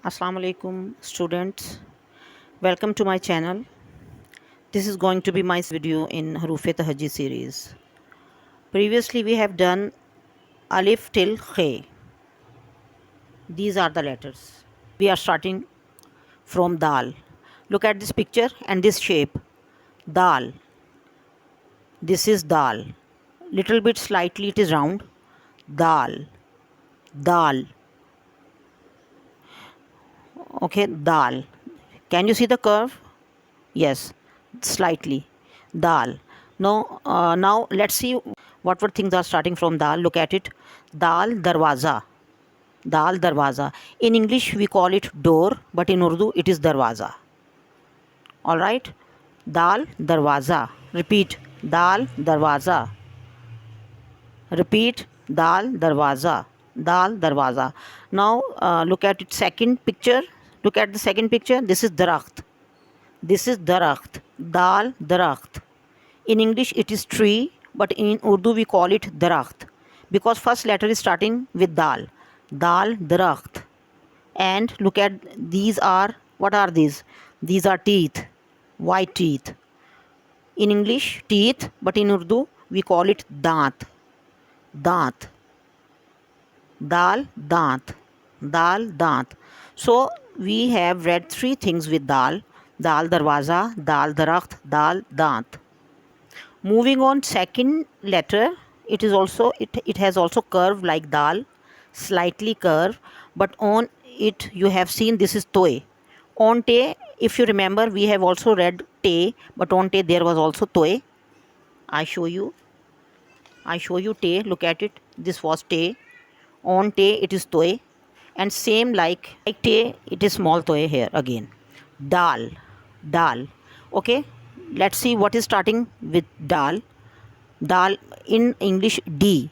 Assalamu alaikum students, welcome to my channel. This is going to be my video in Haroof-e-Tahajji series. Previously we have done Alif till Khe. These are the letters. We are starting from Dal. Look at this picture and this shape. Dal. This is Dal. Little bit slightly it is round. Dal. Dal. Okay, Dal. Can you see the curve? Yes, slightly. Dal. Now let's see what things are starting from dal. Look at it. Dal darwaza. Dal darwaza. In English we call it door, but in Urdu it is darwaza. All right. Dal darwaza. Repeat. Dal darwaza. Repeat. Dal darwaza. Dal darwaza. Now look at its second picture. Look at the second picture. This is darakht. This is darakht. Dal darakht. In English it is tree, but in Urdu we call it darakht because first letter is starting with dal. Dal darakht. And look at these are, what are these? These are teeth, white teeth. In English teeth, but in Urdu we call it daant. Daant. Dal daant. Dal daant. So we have read three things with dal. Dal darwaza, dal darakht, dal daant. Moving on, second letter, it has also curve like dal, slightly curve, but on it you have seen this is toy. On te, if you remember, we have also read te, but on te there was also toy. I show you te. Look at it. This was te. On te it is toy, and same like te, it is small toy here again. Dal, dal. Okay. Let's see what is starting with dal. Dal in English D.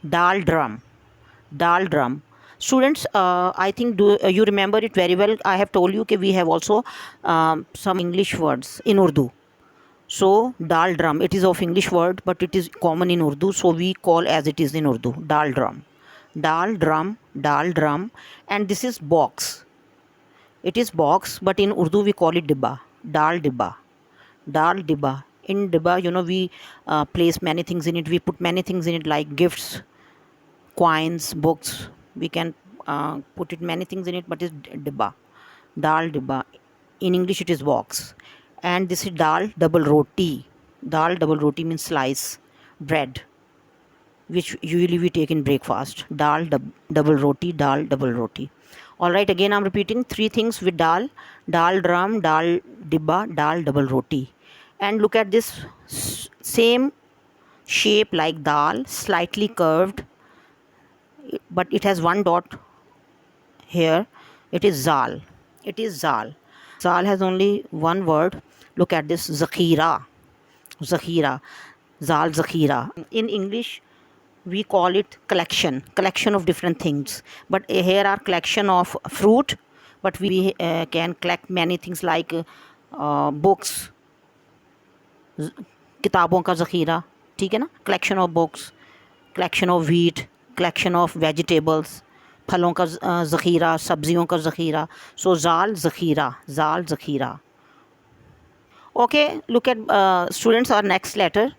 Dal drum. Dal drum. Students, I think you remember it very well. I have told you that we have also some English words in Urdu. So dal drum, it is of English word, but it is common in Urdu. So we call as it is in Urdu. Dal drum. Dal drum. Dal drum. And this is box. It is box, but in Urdu we call it dibba. Dal dibba. Dal dibba. In dibba, we place many things in it. We put many things in it like gifts, coins, books. We can put it many things in it, but it's dibba. Dal dibba. In English it is box. And this is dal double roti. Dal double roti means slice bread, which usually we take in breakfast. Dal double roti. Dal double roti. All right, again I'm repeating three things with dal. Dal drum, dal dibba, dal double roti. And look at this same shape like dal, slightly curved, but it has one dot here. It is zal. It is zal. Zal has only one word. Look at this, zakhira. Zakhira. Zal zakhira. In English we call it collection of different things, but here are collection of fruit, but we can collect many things like books, किताबों का ज़ख़ीरा, ठीक है ना, collection of books, collection of wheat, collection of vegetables, फलों का ज़ख़ीरा, सब्जियों का ज़ख़ीरा. So ज़ाल ज़ख़ीरा. Okay, look at students, our next letter.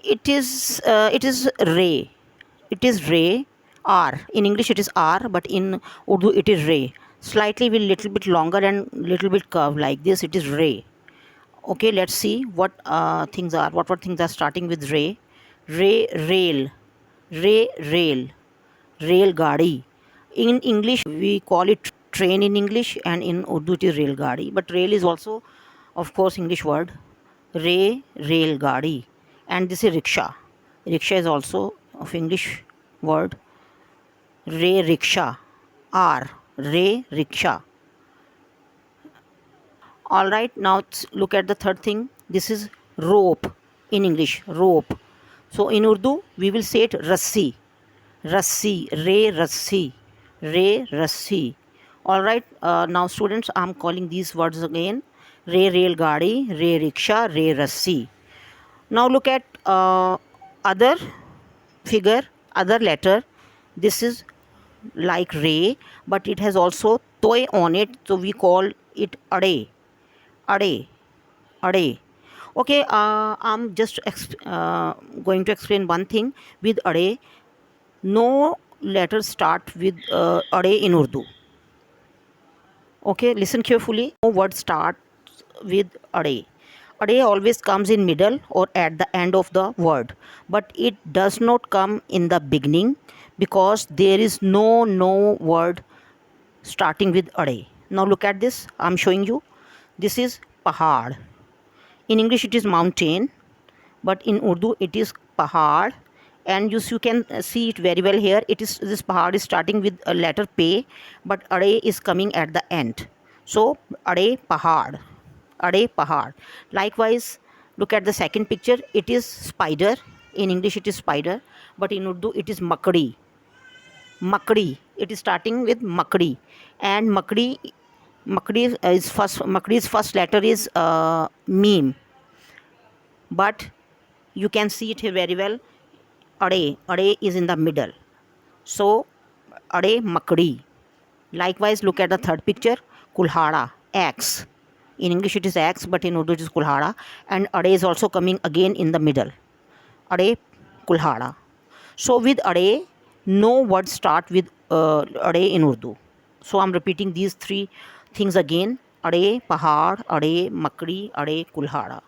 It is Re. It is Re. R. In English it is R, but in Urdu it is Re. Slightly a little bit longer and little bit curved like this. It is Re. Okay, let's see what things are. What things are starting with Re. Re, rail. Re, rail. Rail gadi. In English we call it train in English, and in Urdu it is rail gadi. But rail is also, of course, English word. Re, rail gadi. And this is rickshaw. Rickshaw is also of English word. Re, rickshaw. R. Re, rickshaw. All right, now look at the third thing. This is rope. In English, rope. So in Urdu we will say it rassi. Rassi. Re, rassi. Re, rassi. All right, now students, I'm calling these words again. Re, rail gadi. Re, rickshaw. Re, rassi. Now look at other figure, other letter. This is like Ray, but it has also toy on it, so we call it Ade. Ade. Ade. Okay, I'm just going to explain one thing with Ade. No letters start with Ade in Urdu. Okay, listen carefully. No word starts with Ade. Ade always comes in middle or at the end of the word, but it does not come in the beginning because there is no word starting with Ade. Now look at this. I'm showing you. This is Pahad. In English it is mountain, but in Urdu it is Pahad. And you can see it very well here. It is this Pahad is starting with a letter P, but Ade is coming at the end. So Ade Pahad. Ade Pahad. Likewise, look at the second picture. It is spider. In English it is spider, but in Urdu it is Makdi. Makdi. It is starting with Makdi, and Makdi's first letter is Meme, but you can see it here very well. Ade is in the middle. So Ade Makdi. Likewise, look at the third picture. Kulhada, X. In English it is X, but in Urdu it is Kulhada, and Ade is also coming again in the middle. Ade Kulhada. So with Ade, no words start with Ade in Urdu. So I'm repeating these three things again. Ade Pahad, Ade Makdi, Ade Kulhada.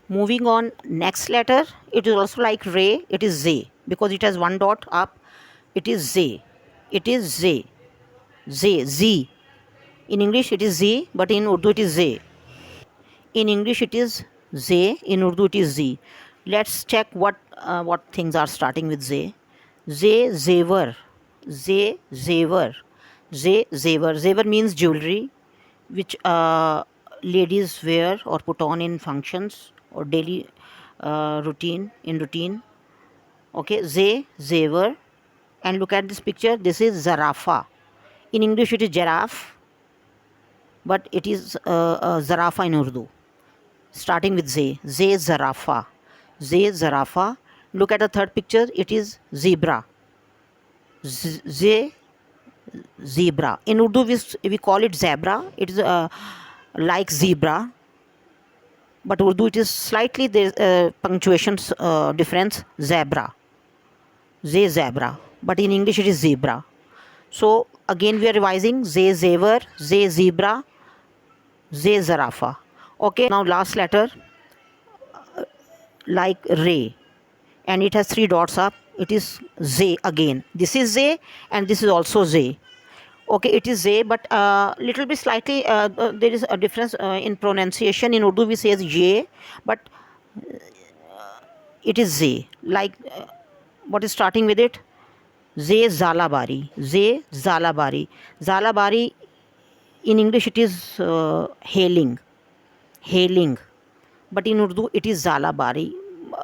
Moving on, next letter, it is also like Ray, it is Z, because it has one dot up, it is Z. It is Z. Z. In English it is Z, but in Urdu it is Z. In English it is Z, in Urdu it is Z. Let's check what things are starting with Z. Z, Zever. Z, Zever. Z, Zever. Zever means jewelry, which ladies wear or put on in functions or daily routine. Okay, Zever. And look at this picture. This is Zarafa. In English it is giraffe, but it is Zarafa in Urdu. Starting with Z. Zarafa. Zarafa. Look at the third picture. It is zebra. Zebra. In Urdu we call it zebra. It is like zebra, but Urdu it is slightly there punctuation difference. Zebra. Zebra. But in English it is zebra. So again we are revising. Zever, zebra, zarafa. Okay, now last letter, like Ray, and it has three dots up. It is Z again. This is Z, and this is also Z. Okay, it is Z, but little bit slightly there is a difference in pronunciation. In Urdu we say J, but it is Z. Like what is starting with it? Z Zalabari. Z Zalabari. Zalabari. In English it is hailing, but in Urdu it is Zalabari.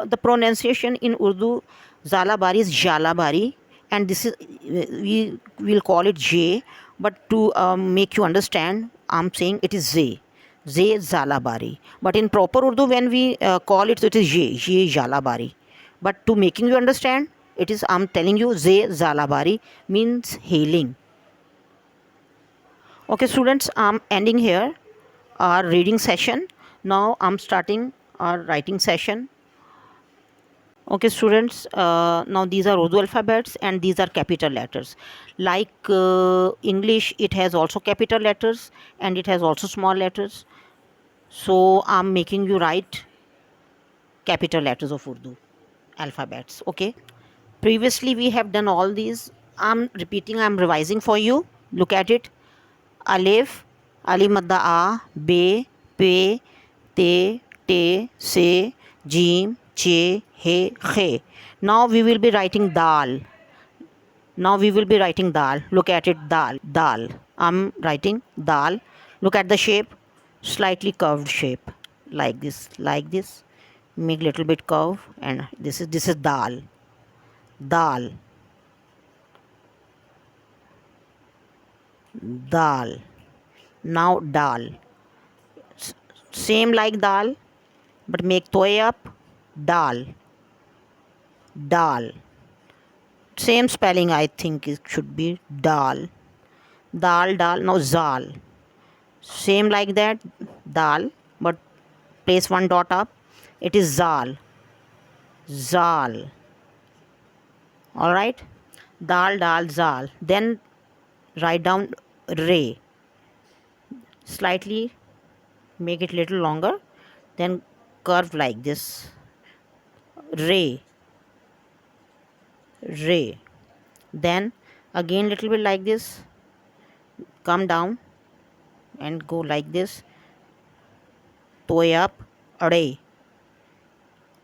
The pronunciation in Urdu, Zalabari is Jalabari, and this is we will call it J, but to make you understand, I'm saying it is Z. Zalabari. But in proper Urdu, when we call it, so it is J Jalabari. But to making you understand, it is, I'm telling you, Z Zalabari means hailing. Okay, students, I'm ending here our reading session. Now I'm starting our writing session. Okay, students, now these are Urdu alphabets and these are capital letters. Like English, it has also capital letters and it has also small letters. So I'm making you write capital letters of Urdu alphabets. Okay. Previously we have done all these. I'm repeating, I'm revising for you. Look at it. Alif, alif madda a, be, pe, te, se, jim, che, he, khe. Now we will be writing dal. Look at it, dal. I'm writing dal. Look at the shape, slightly curved shape, like this. Make little bit curve, and this is dal. Dal. Now dal. Same like dal, but make toy up. Dal. Same spelling, I think it should be dal. Dal, dal. Now zal. Same like that, dal, but place one dot up. It is zal. Zal. All right. Dal, dal, zal. Then write down re. Slightly make it little longer. Then curve like this. Re. Re. Then again little bit like this. Come down and go like this. Toe up. Ade.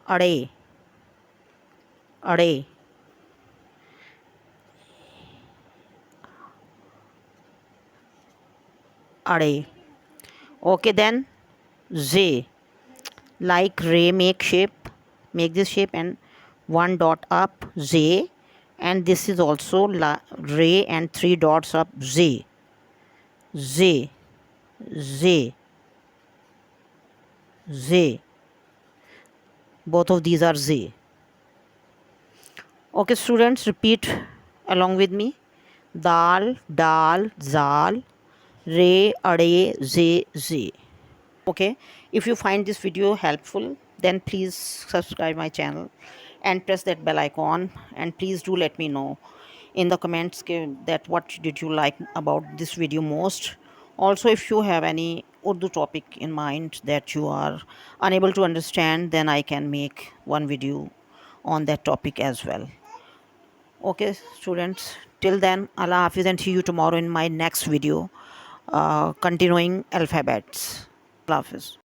Ade. Ade. Ade. Okay, then Z. Like ray, make this shape and one dot up, Z, and this is also ray and three dots up, Z. Z. Z. Z. Both of these are Z. Okay, students, repeat along with me. Dal, dal, zal, re, ade, z, z. Okay, if you find this video helpful, then please subscribe my channel and press that bell icon, and please do let me know in the comments that what did you like about this video most. Also, if you have any Urdu topic in mind that you are unable to understand, then I can make one video on that topic as well. Okay, students, till then, Allah Hafiz, and see you tomorrow in my next video, continuing alphabets. Allah Hafiz.